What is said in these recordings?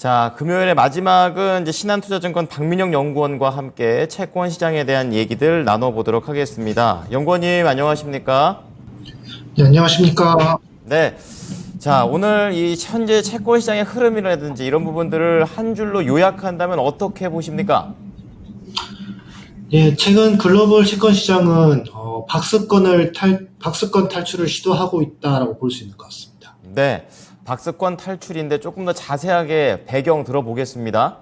자, 금요일의 마지막은 이제 신한투자증권 박민영 연구원과 함께 채권 시장에 대한 얘기들 나눠보도록 하겠습니다. 연구원님, 안녕하십니까? 네, 안녕하십니까. 네. 자, 오늘 이 현재 채권 시장의 흐름이라든지 이런 부분들을 한 줄로 요약한다면 어떻게 보십니까? 예, 최근 글로벌 채권 시장은 박스권 탈출을 시도하고 있다라고 볼 수 있는 것 같습니다. 네. 박스권 탈출인데 조금 더 자세하게 배경 들어보겠습니다.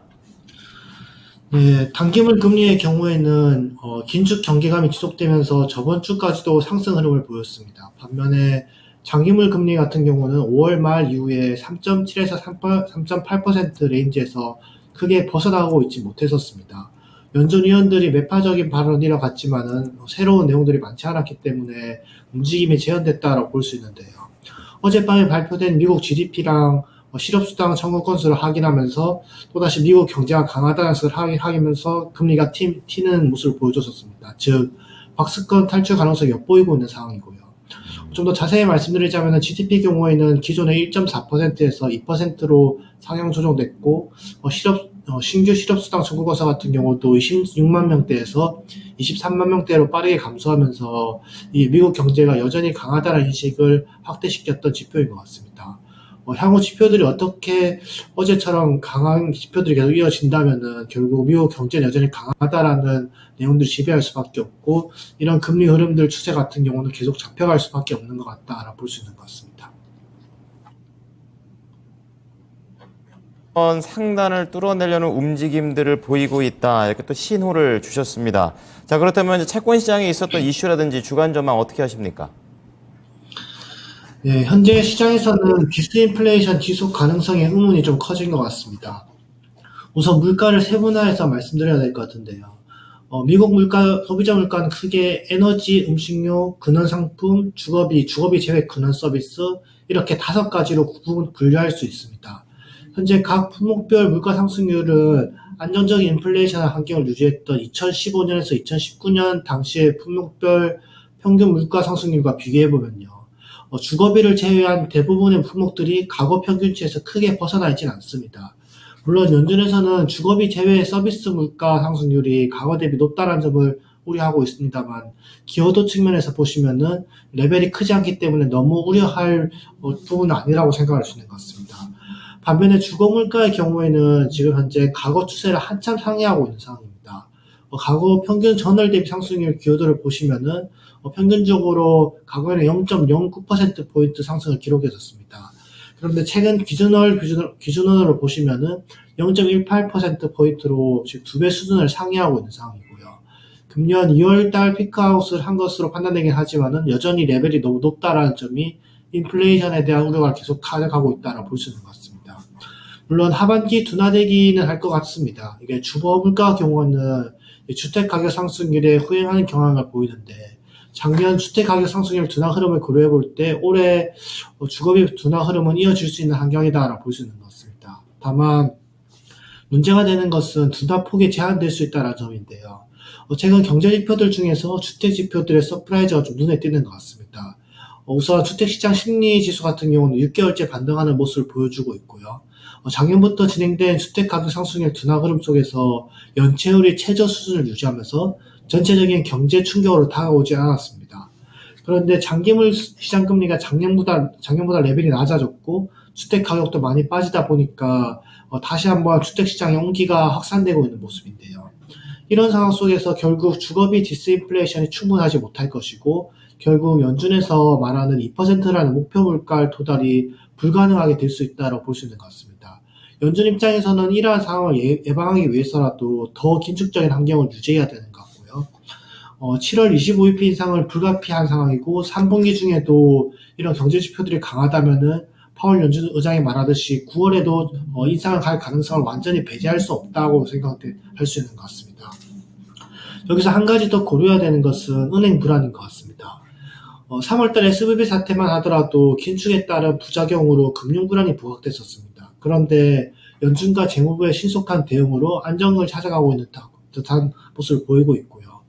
예, 단기물 금리의 경우에는 긴축 경계감이 지속되면서 저번 주까지도 상승 흐름을 보였습니다. 반면에 장기물 금리 같은 경우는 5월 말 이후에 3.7에서 3.8% 레인지에서 크게 벗어나고 있지 못했었습니다. 연준 위원들이 매파적인 발언을 이어갔지만은 새로운 내용들이 많지 않았기 때문에 움직임이 제한됐다라고 볼 수 있는데요. 어젯밤에 발표된 미국 GDP랑 실업수당 청구 건수를 확인하면서 또다시 미국 경제가 강하다는 것을 확인하면서 금리가 튀는 모습을 보여줬었습니다. 즉 박스권 탈출 가능성이 엿보이고 있는 상황이고요. 좀 더 자세히 말씀드리자면 GDP 경우에는 기존의 1.4%에서 2%로 상향 조정됐고 신규 실업수당 청구 건수 같은 경우도 26만 명대에서 23만 명대로 빠르게 감소하면서 이 미국 경제가 여전히 강하다는 인식을 확대시켰던 지표인 것 같습니다. 향후 지표들이 어떻게 어제처럼 강한 지표들이 계속 이어진다면은 결국 미국 경제는 여전히 강하다라는 내용들이 지배할 수밖에 없고 이런 금리 흐름들 추세 같은 경우는 계속 잡혀갈 수밖에 없는 것 같다라고 볼 수 있는 것 같습니다. 상단을 뚫어내려는 움직임들을 보이고 있다. 이렇게 또 신호를 주셨습니다. 자, 그렇다면 이제 채권 시장에 있었던 이슈라든지 주간 전망 어떻게 하십니까? 예, 현재 시장에서는 디스인플레이션 지속 가능성의 의문이 좀 커진 것 같습니다. 우선 물가를 세분화해서 말씀드려야 될 것 같은데요. 미국 소비자 물가는 크게 에너지, 음식료, 근원상품, 주거비 제외 근원 서비스 이렇게 5가지로 분류할 수 있습니다. 현재 각 품목별 물가 상승률은 안정적인 인플레이션 환경을 유지했던 2015년에서 2019년 당시의 품목별 평균 물가 상승률과 비교해보면요. 주거비를 제외한 대부분의 품목들이 과거 평균치에서 크게 벗어나 있지는 않습니다. 물론 연준에서는 주거비 제외의 서비스 물가 상승률이 과거 대비 높다는 점을 우려하고 있습니다만 기여도 측면에서 보시면은 레벨이 크지 않기 때문에 너무 우려할 부분은 아니라고 생각할 수 있는 것 같습니다. 반면에 주거물가의 경우에는 지금 현재 과거 추세를 한참 상회하고 있는 상황입니다. 과거 평균 전월 대비 상승률 기여도를 보시면은 평균적으로 과거에는 0.09%포인트 상승을 기록했었습니다. 그런데 최근 기준원으로 보시면은 0.18%포인트로 지금 2배 수준을 상회하고 있는 상황이고요. 금년 2월달 피크아웃을 한 것으로 판단되긴 하지만은 여전히 레벨이 너무 높다라는 점이 인플레이션에 대한 우려가 계속 가져가고 있다고 볼 수 있는 것 같습니다. 물론 하반기 둔화되기는 할 것 같습니다. 이게 주거 물가 경우는 주택 가격 상승률에 후행하는 경향을 보이는데 작년 주택 가격 상승률 둔화 흐름을 고려해 볼 때 올해 주거비 둔화 흐름은 이어질 수 있는 환경이다라고 볼 수 있는 것 같습니다. 다만 문제가 되는 것은 둔화 폭이 제한될 수 있다는 점인데요. 최근 경제 지표들 중에서 주택 지표들의 서프라이즈가 좀 눈에 띄는 것 같습니다. 우선 주택시장 심리지수 같은 경우는 6개월째 반등하는 모습을 보여주고 있고요. 작년부터 진행된 주택가격 상승률 둔화 흐름 속에서 연체율이 최저 수준을 유지하면서 전체적인 경제 충격으로 다가오지 않았습니다. 그런데 장기물 시장 금리가 작년보다 레벨이 낮아졌고 주택 가격도 많이 빠지다 보니까 다시 한번 주택시장의 온기가 확산되고 있는 모습인데요. 이런 상황 속에서 결국 주거비 디스인플레이션이 충분하지 못할 것이고 결국 연준에서 말하는 2%라는 목표 물가 도달이 불가능하게 될 수 있다고 볼 수 있는 것 같습니다. 연준 입장에서는 이러한 상황을 예방하기 위해서라도 더 긴축적인 환경을 유지해야 되는 것 같고요. 7월 25일 인상을 불가피한 상황이고 3분기 중에도 이런 경제 지표들이 강하다면은 파월 연준 의장이 말하듯이 9월에도 인상을 갈 가능성을 완전히 배제할 수 없다고 생각할 수 있는 것 같습니다. 여기서 한 가지 더 고려해야 되는 것은 은행 불안인 것 같습니다. 3월달에 SVB 사태만 하더라도 긴축에 따른 부작용으로 금융 불안이 부각됐었습니다. 그런데 연준과 재무부의 신속한 대응으로 안정을 찾아가고 있는 듯한 모습을 보이고 있고요.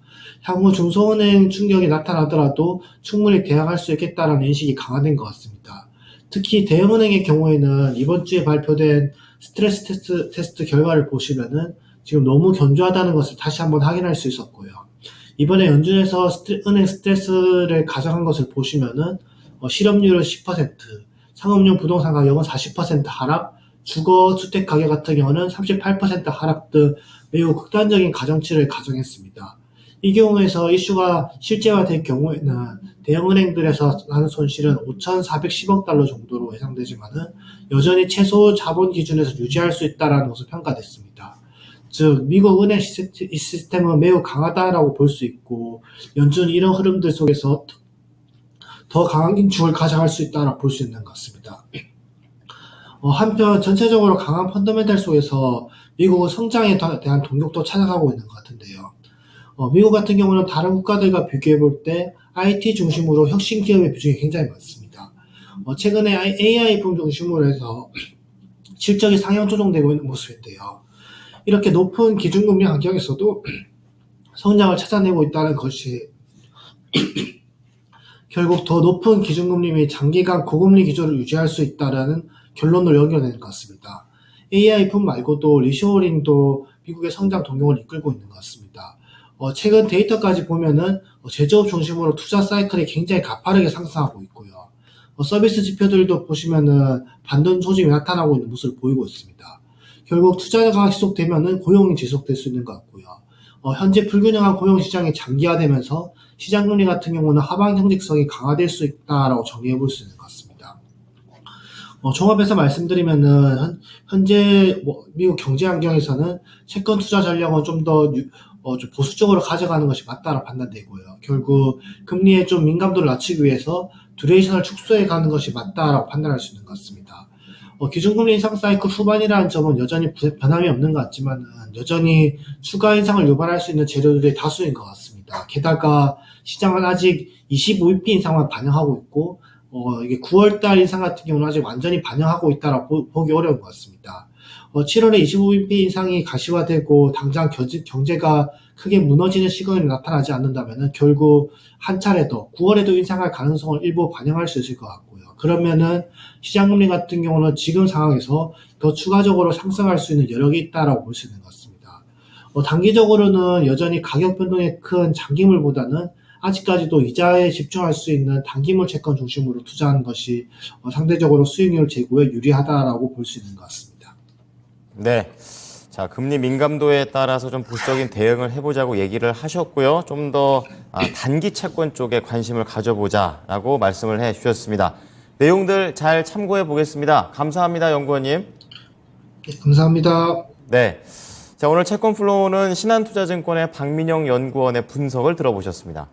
향후 중소은행 충격이 나타나더라도 충분히 대응할 수 있겠다는 인식이 강화된 것 같습니다. 특히 대형은행의 경우에는 이번 주에 발표된 스트레스 테스트 결과를 보시면은 지금 너무 견조하다는 것을 다시 한번 확인할 수 있었고요. 이번에 연준에서 은행 스트레스를 가정한 것을 보시면은 실업률은 10%, 상업용 부동산 가격은 40% 하락, 주거 주택 가격 같은 경우는 38% 하락 등 매우 극단적인 가정치를 가정했습니다. 이 경우에서 이슈가 실제화될 경우에는 대형은행들에서 하는 손실은 5,410억 달러 정도로 예상되지만은 여전히 최소 자본 기준에서 유지할 수 있다는 것으로 평가됐습니다. 즉 미국 은행 시스템은 매우 강하다라고 볼 수 있고 연준이 이런 흐름들 속에서 더 강한 긴축을 가져갈 수 있다라고 볼 수 있는 것 같습니다. 한편 전체적으로 강한 펀더멘탈 속에서 미국은 성장에 대한 동력도 찾아가고 있는 것 같은데요. 미국 같은 경우는 다른 국가들과 비교해 볼 때 IT 중심으로 혁신 기업의 비중이 굉장히 많습니다. 최근에 AI 붐 중심으로 해서 실적이 상향 조정되고 있는 모습인데요. 이렇게 높은 기준금리 환경에서도 성장을 찾아내고 있다는 것이 결국 더 높은 기준금리 및 장기간 고금리 기조를 유지할 수 있다는 결론을 연결되는 것 같습니다. AI품 말고도 리쇼어링도 미국의 성장 동력을 이끌고 있는 것 같습니다. 최근 데이터까지 보면은 제조업 중심으로 투자 사이클이 굉장히 가파르게 상승하고 있고요. 서비스 지표들도 보시면은 반등 조짐이 나타나고 있는 모습을 보이고 있습니다. 결국 투자가 지속되면은 고용이 지속될 수 있는 것 같고요. 현재 불균형한 고용 시장이 장기화되면서 시장 금리 같은 경우는 하방 경직성이 강화될 수 있다라고 정리해 볼 수 있는 것 같습니다. 종합해서 말씀드리면은 현재 미국 경제 환경에서는 채권 투자 전략은 좀 더 좀 보수적으로 가져가는 것이 맞다라 판단되고요. 결국 금리에 좀 민감도를 낮추기 위해서 듀레이션을 축소해 가는 것이 맞다라고 판단할 수 있는 것 같습니다. 기준금리 인상 사이클 후반이라는 점은 여전히 변함이 없는 것 같지만 여전히 추가 인상을 유발할 수 있는 재료들이 다수인 것 같습니다. 게다가 시장은 아직 25bp 인상만 반영하고 있고 이게 9월달 인상 같은 경우는 아직 완전히 반영하고 있다라고 보기 어려운 것 같습니다. 7월에 25bp 인상이 가시화되고 당장 경제가 크게 무너지는 시그널이 나타나지 않는다면 결국 한 차례 더 9월에도 인상할 가능성을 일부 반영할 수 있을 것 같고요. 그러면은 시장금리 같은 경우는 지금 상황에서 더 추가적으로 상승할 수 있는 여력이 있다라고 볼 수 있는 것 같습니다. 단기적으로는 여전히 가격 변동이 큰 장기물보다는 아직까지도 이자에 집중할 수 있는 단기물 채권 중심으로 투자하는 것이 상대적으로 수익률 제고에 유리하다라고 볼 수 있는 것 같습니다. 네. 자, 금리 민감도에 따라서 좀 보수적인 대응을 해보자고 얘기를 하셨고요. 좀 더 단기 채권 쪽에 관심을 가져보자라고 말씀을 해 주셨습니다. 내용들 잘 참고해 보겠습니다. 감사합니다, 연구원님. 네, 감사합니다. 네. 자, 오늘 채권 플로우는 신한투자증권의 박민영 연구원의 분석을 들어보셨습니다.